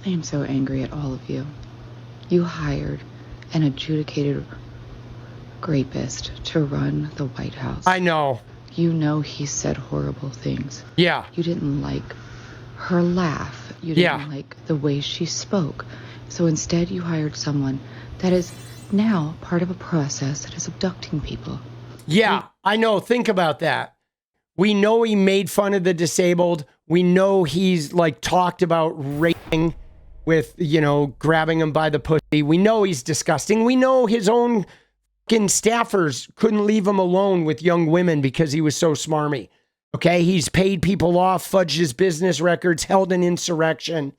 I am so angry at all of you. You hired an adjudicated rapist to run the White House. I know. You know he said horrible things. Yeah. You didn't like her laugh. You didn't like the way she spoke. So instead you hired someone that is now part of a process that is abducting people. Yeah, I know. Think about that. We know he made fun of the disabled. We know he's like talked about raping with, you know, grabbing him by the pussy. We know he's disgusting. We know his own fucking staffers couldn't leave him alone with young women because he was so smarmy. Okay, he's paid people off, fudged his business records, held an insurrection.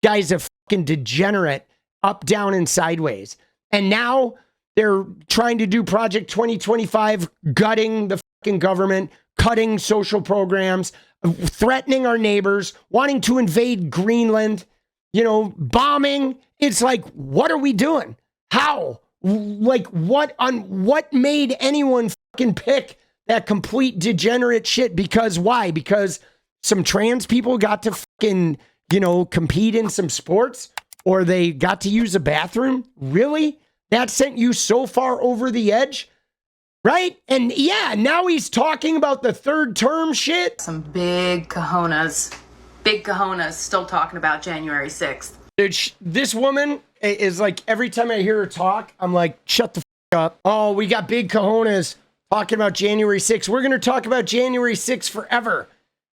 Guy's a fucking degenerate, up, down, and sideways. And now they're trying to do Project 2025, gutting the fucking government, cutting social programs, threatening our neighbors, wanting to invade Greenland, you know, bombing. It's like, what are we doing? How? Like, what made anyone fucking pick that complete degenerate shit? Because why? Because some trans people got to fucking, you know, compete in some sports, or they got to use a bathroom? Really? That sent you so far over the edge? Right? And yeah, now he's talking about the third term shit. Some big cojones still talking about January 6th. Dude, this woman is like, every time I hear her talk, I'm like, shut the fuck up. Oh, we got big cojones talking about January 6th. We're going to talk about January 6th forever.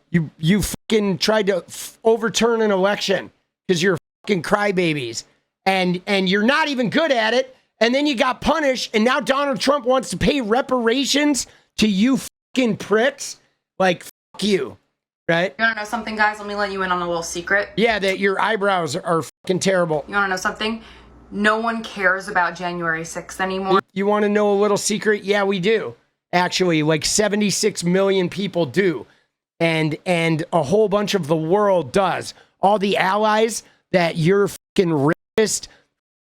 You fucking tried to overturn an election because you're fucking crybabies. And you're not even good at it. And then you got punished. And now Donald Trump wants to pay reparations to you fucking pricks. Like, fuck you. Right? You want to know something, guys? Let me let you in on a little secret. Yeah, that your eyebrows are fucking terrible. You want to know something? No one cares about January 6th anymore. You want to know a little secret? Yeah, we do. Actually, like 76 million people do. And a whole bunch of the world does. All the allies that your fucking rapist,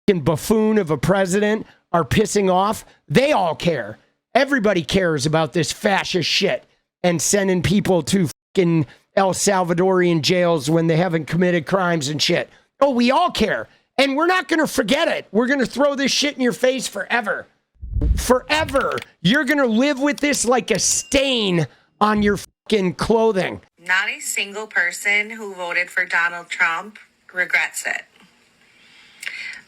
fucking buffoon of a president are pissing off, they all care. Everybody cares about this fascist shit and sending people to fucking El Salvadorian jails when they haven't committed crimes and shit. Oh, we all care. And we're not going to forget it. We're going to throw this shit in your face forever. Forever. You're going to live with this like a stain on your fucking clothing. Not a single person who voted for Donald Trump regrets it.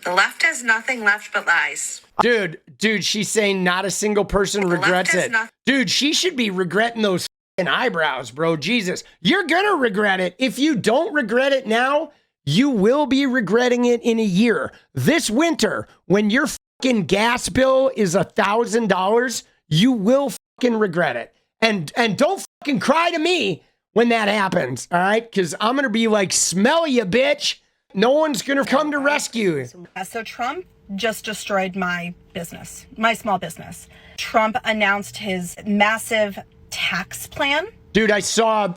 The left has nothing left but lies. Dude, she's saying not a single person regrets it. Dude, she should be regretting those fucking eyebrows, bro. Jesus. You're going to regret it. If you don't regret it now, you will be regretting it in a year. This winter, when your fucking gas bill is $1,000, you will fucking regret it. And don't fucking cry to me when that happens, all right? Because I'm going to be like, smell you, bitch. No one's going to come to rescue you. So Trump just destroyed my business, my small business. Trump announced his massive tax plan. Dude, I saw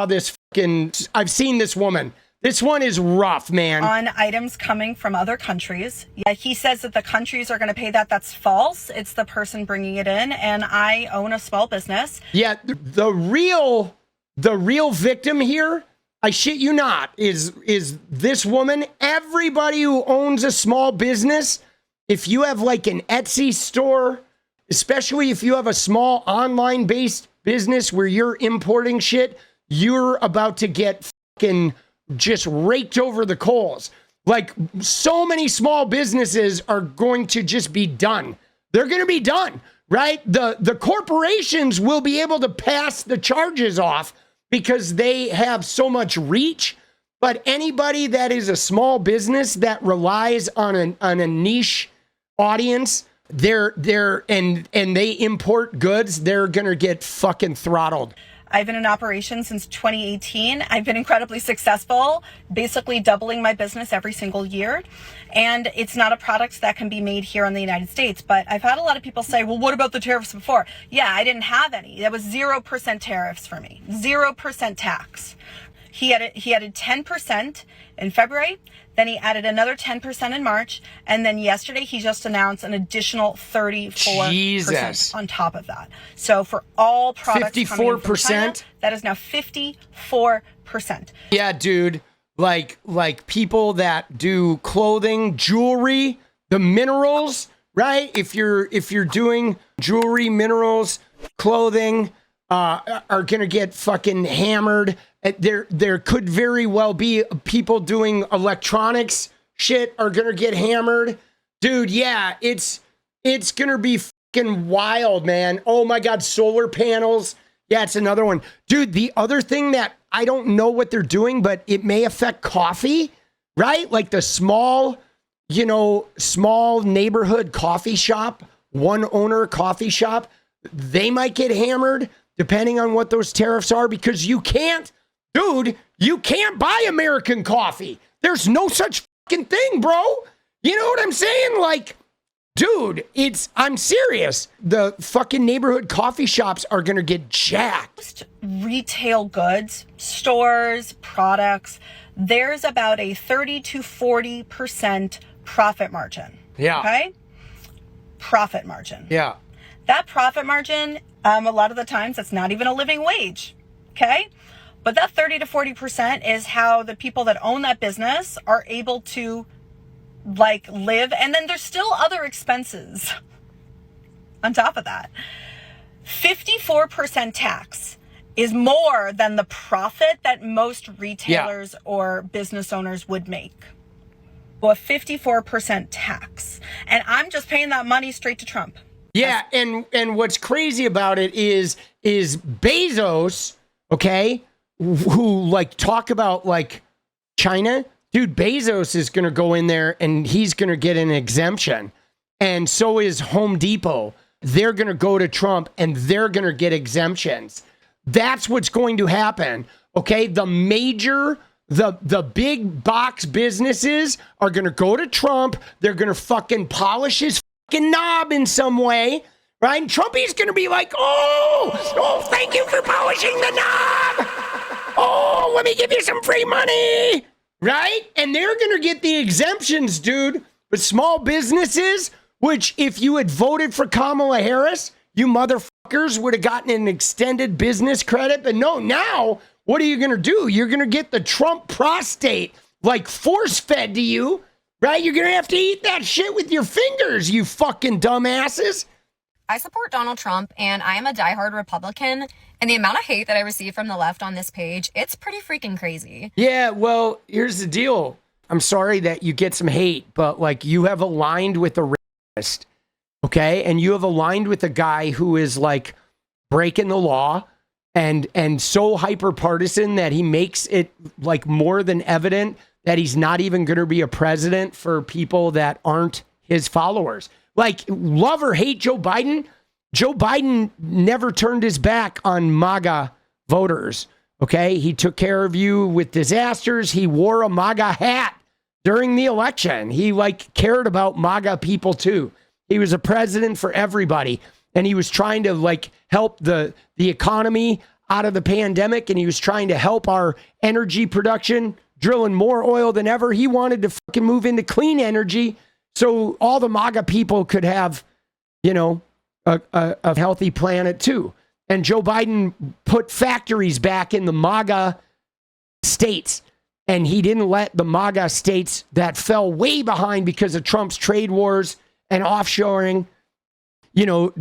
this fucking, I've seen this woman. This one is rough, man. On items coming from other countries. Yeah, he says that the countries are going to pay that. That's false. It's the person bringing it in. And I own a small business. Yeah, the real victim here, I shit you not, is this woman. Everybody who owns a small business, if you have like an Etsy store, especially if you have a small online-based business where you're importing shit, you're about to get fucking just raked over the coals. Like, so many small businesses are going to just be done. They're going to be done, right? The corporations will be able to pass the charges off because they have so much reach. But anybody that is a small business that relies on a niche audience, and they import goods, they're going to get fucking throttled. I've been in operation since 2018. I've been incredibly successful, basically doubling my business every single year. And it's not a product that can be made here in the United States. But I've had a lot of people say, well, what about the tariffs before? Yeah, I didn't have any. That was 0% tariffs for me, 0% tax. He added 10% in February. Then he added another 10% in March. And then yesterday, he just announced an additional 34% on top of that. So for all products 54%? Coming from China, that is now 54%. Yeah, dude. like people that do clothing, jewelry, the minerals, right? If you're doing jewelry, minerals, clothing, are gonna get fucking hammered. There could very well be people doing electronics shit are gonna get hammered. Dude, yeah, it's gonna be fucking wild, man. Oh my God, solar panels. Yeah, it's another one. Dude, the other thing that I don't know what they're doing, but it may affect coffee, right? Like the small neighborhood coffee shop, one owner coffee shop, they might get hammered depending on what those tariffs are, because you can't buy American coffee. There's no such fucking thing, bro. You know what I'm saying? Like, dude, I'm serious. The fucking neighborhood coffee shops are going to get jacked. Retail goods, stores, products, there's about a 30 to 40% profit margin. Yeah. Okay? Profit margin. Yeah. That profit margin, a lot of the times, that's not even a living wage. Okay? But that 30 to 40% is how the people that own that business are able to live. And then there's still other expenses on top of that. 54% tax is more than the profit that most retailers or business owners would make. Well, a 54% tax. And I'm just paying that money straight to Trump. Yeah, and what's crazy about it is Bezos, okay, who talk about China. Dude, Bezos is going to go in there and he's going to get an exemption. And so is Home Depot. They're going to go to Trump and they're going to get exemptions. That's what's going to happen. Okay, the big box businesses are going to go to Trump. They're going to fucking polish his fucking knob in some way, right? And Trumpy's going to be like, oh, thank you for polishing the knob. Oh, let me give you some free money. Right? And they're going to get the exemptions, dude. But small businesses, which if you had voted for Kamala Harris, you motherfuckers would have gotten an extended business credit. But no, now, what are you going to do? You're going to get the Trump prostate force fed to you, right? You're going to have to eat that shit with your fingers, you fucking dumbasses. I support Donald Trump, and I am a diehard Republican, and the amount of hate that I receive from the left on this page, it's pretty freaking crazy. Yeah, well, here's the deal. I'm sorry that you get some hate, but you have aligned with a racist, okay? And you have aligned with a guy who is breaking the law and so hyper partisan that he makes it more than evident that he's not even going to be a president for people that aren't his followers. Love or hate Joe Biden never turned his back on MAGA voters, okay? He took care of you with disasters. He wore a MAGA hat during the election. He, cared about MAGA people, too. He was a president for everybody, and he was trying to, help the economy out of the pandemic, and he was trying to help our energy production, drilling more oil than ever. He wanted to fucking move into clean energy so all the MAGA people could have, a healthy planet too. And Joe Biden put factories back in the MAGA states, and he didn't let the MAGA states that fell way behind because of Trump's trade wars and offshoring,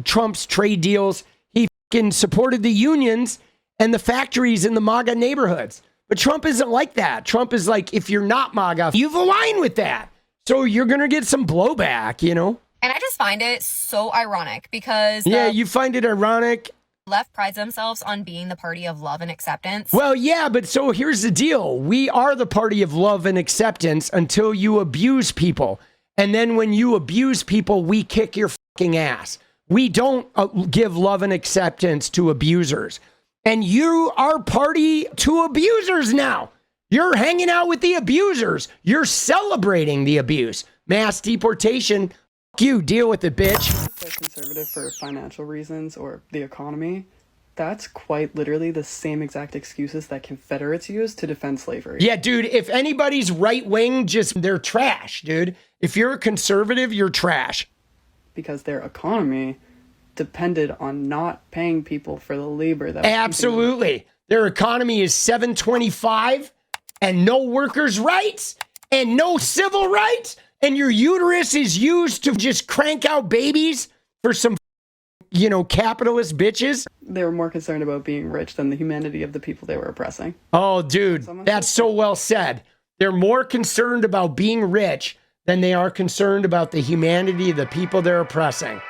Trump's trade deals. He fucking supported the unions and the factories in the MAGA neighborhoods. But Trump isn't like that. Trump is if you're not MAGA, you've aligned with that. So you're going to get some blowback, And I just find it so ironic because... Yeah, you find it ironic. Left prides themselves on being the party of love and acceptance. Well, yeah, but so here's the deal. We are the party of love and acceptance until you abuse people. And then when you abuse people, we kick your fucking ass. We don't give love and acceptance to abusers. And you are party to abusers now. You're hanging out with the abusers. You're celebrating the abuse. Mass deportation. Fuck you. Deal with it, bitch. They're conservative for financial reasons or the economy. That's quite literally the same exact excuses that Confederates used to defend slavery. Yeah, dude, if anybody's right wing, they're trash, dude. If you're a conservative, you're trash. Because their economy depended on not paying people for the labor that was absolutely. Their economy is $7.25 and no workers' rights and no civil rights, and your uterus is used to just crank out babies for some, capitalist bitches. They were more concerned about being rich than the humanity of the people they were oppressing. Oh, dude, that's so well said. They're more concerned about being rich than they are concerned about the humanity of the people they're oppressing.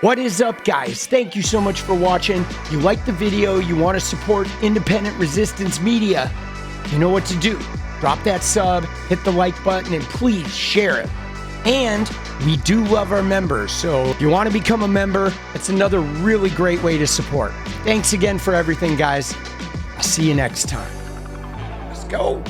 What is up, guys? Thank you so much for watching. You like the video, you want to support independent resistance media, you know what to do. Drop that sub, hit the like button, and please share it. And we do love our members, so if you want to become a member, it's another really great way to support. Thanks again for everything, guys. I'll see you next time. Let's go.